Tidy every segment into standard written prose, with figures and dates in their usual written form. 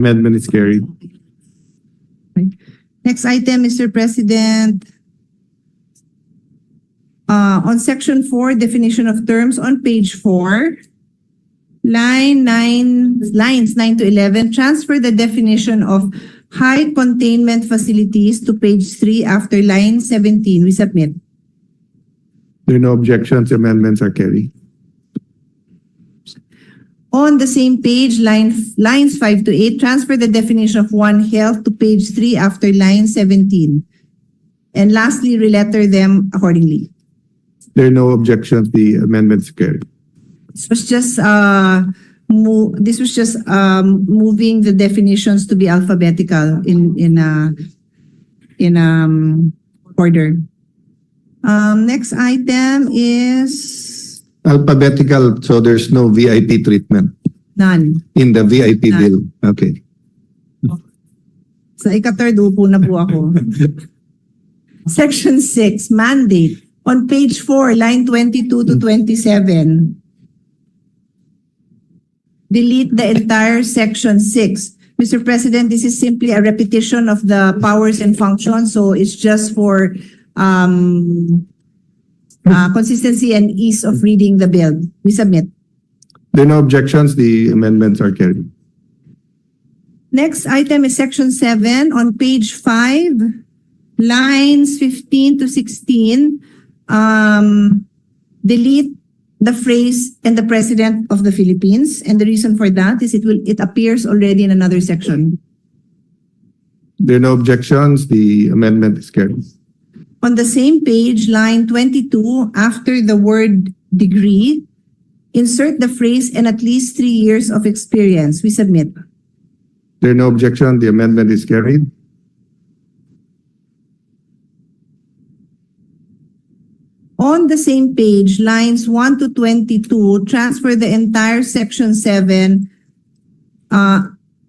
Amendment is carried. Next item, Mr. President. On section 4, definition of terms on page 4, lines 9 to 11, transfer the definition of high containment facilities to page 3 after line 17. We submit. There are no objections. Amendments are carried. On the same page, lines 5 to 8, transfer the definition of One Health to page 3 after line 17. And lastly, reletter them accordingly. There are no objections. The amendment is carried. This was just moving the definitions to be alphabetical in order. Next item is Alphabetical, so there's no VIP treatment none. in the VIP None. bill. Okay. Sa ika-third, upo na po ako. Section 6, mandate. On page 4, line 22 to 27. Delete the entire section 6. Mr. President, this is simply a repetition of the powers and functions, so it's just for consistency and ease of reading the bill. We submit. There are no objections. The amendments are carried. Next item is section 7 on page 5, lines 15 to 16. Delete the phrase "and the President of the Philippines," and the reason for that is it appears already in another section. There are no objections. The amendment is carried. On the same page, line 22, after the word degree, insert the phrase "and at least 3 years of experience." We submit. There are no objections. The amendment is carried. On the same page, lines 1 to 22, transfer the entire section 7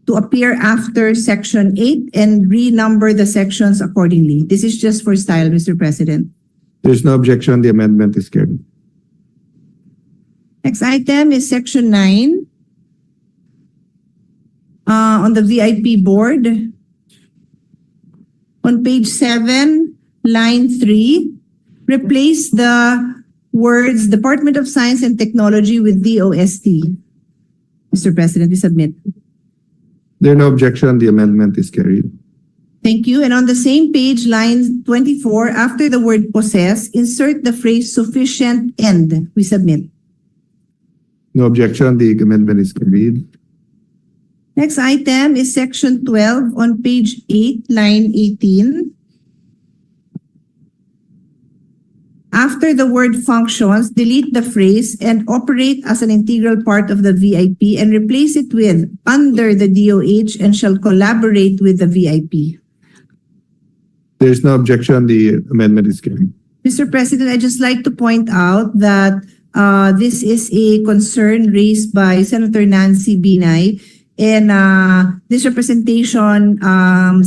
to appear after section 8 and renumber the sections accordingly. This is just for style, Mr. President. There's no objection. The amendment is carried. Next item is section 9. On the VIP board. On page 7, line 3, replace the words Department of Science and Technology with DOST. Mr. President, we submit. There are no objection. The amendment is carried. Thank you. And on the same page, line 24, after the word possess, insert the phrase sufficient and. We submit. No objection. The amendment is carried. Next item is section 12 on page 8, line 18. After the word functions, delete the phrase "and operate as an integral part of the VIP" and replace it with "under the DOH and shall collaborate with the VIP." There is no objection. The amendment is carried. Mr. President, I'd just like to point out that this is a concern raised by Senator Nancy Binay. And this representation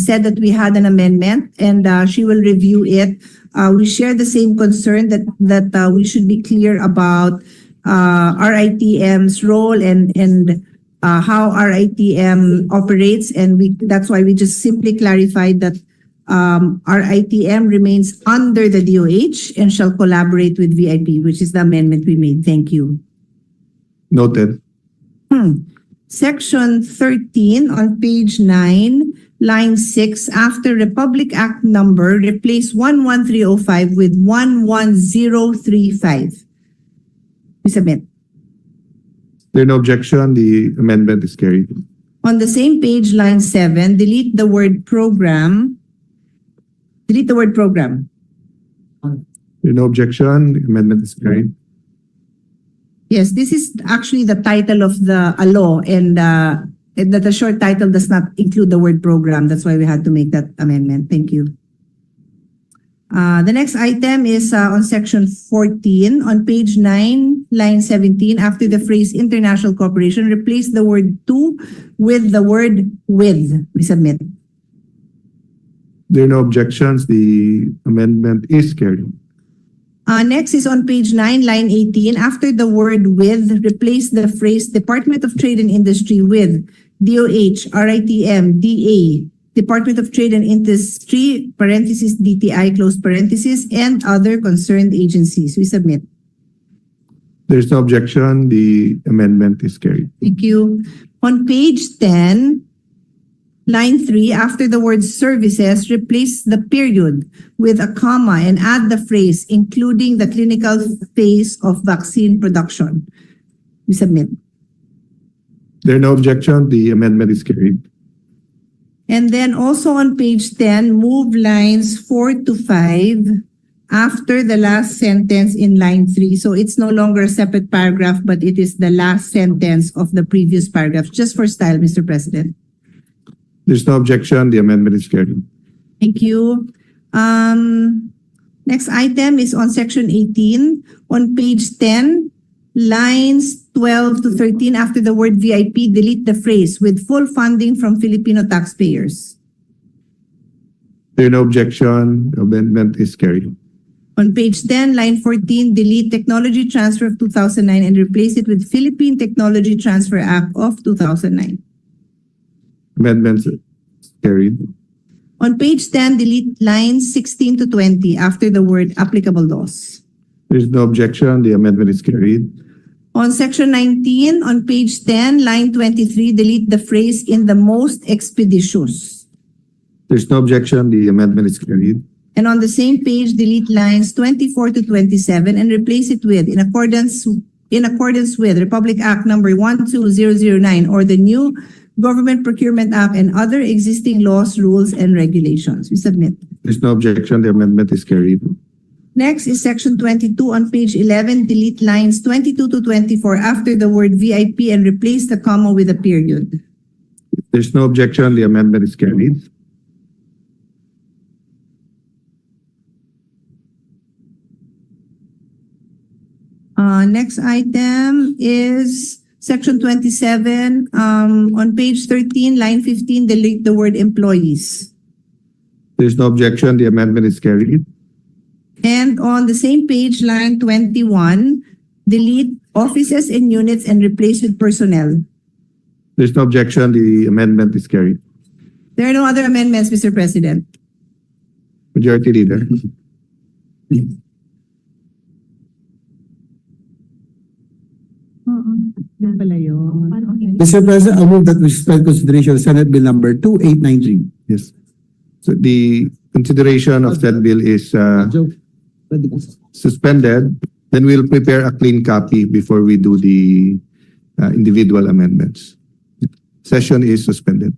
said that we had an amendment and she will review it. We share the same concern that we should be clear about RITM's role and how RITM operates. And that's why we just simply clarified that RITM remains under the DOH and shall collaborate with VIP, which is the amendment we made. Thank you. Noted. Section 13 on page 9, line 6, after Republic Act number, replace 11305 with 11035. We submit. There are no objection. The amendment is carried. On the same page, line 7, delete the word program. Delete the word program. There are no objection. The amendment is carried. Yes, this is actually the title of the law, and that the short title does not include the word program. That's why we had to make that amendment. Thank you. The next item is on section 14 on page 9, line 17. After the phrase international cooperation, replace the word "to" with the word "with." We submit. There are no objections. The amendment is carried. Next is on page 9, line 18. After the word "with," replace the phrase Department of Trade and Industry with DOH, RITM, DA, Department of Trade and Industry, parentheses, DTI, close parentheses, and other concerned agencies. We submit. There's no objection. The amendment is carried. Thank you. On page 10, line 3, after the word services, replace the period with a comma and add the phrase, including the clinical phase of vaccine production. We submit. There are no objection. The amendment is carried. And then also on page 10, move lines 4 to 5 after the last sentence in line 3. So it's no longer a separate paragraph, but it is the last sentence of the previous paragraph, just for style, Mr. President. There's no objection. The amendment is carried. Thank you. Next item is on section 18. On page 10, lines 12 to 13, after the word VIP, delete the phrase with full funding from Filipino taxpayers. There are no objection. The amendment is carried. On page 10, line 14, delete Technology Transfer of 2009 and replace it with Philippine Technology Transfer Act of 2009. Amendments carried. On page 10, delete lines 16 to 20 after the word applicable laws. There's no objection. The amendment is carried. On section 19, on page 10, line 23, delete the phrase in the most expeditious. There's no objection. The amendment is carried. And on the same page, delete lines 24 to 27 and replace it with in accordance with Republic Act number 12009 or the new Government Procurement Act and other existing laws, rules, and regulations. We submit. There's no objection. The amendment is carried. Next is section 22 on page 11. Delete lines 22 to 24 after the word VIP and replace the comma with a period. There's no objection. The amendment is carried. Next item is section 27. On page 13, line 15, delete the word employees. There's no objection. The amendment is carried. And on the same page, line 21, delete offices and units and replace with personnel. There's no objection. The amendment is carried. There are no other amendments, Mr. President. Majority Leader. Mr. President, I move that we suspend consideration of Senate Bill number 2893. Yes. So the consideration of that bill is suspended. Then we'll prepare a clean copy before we do the individual amendments. Session is suspended.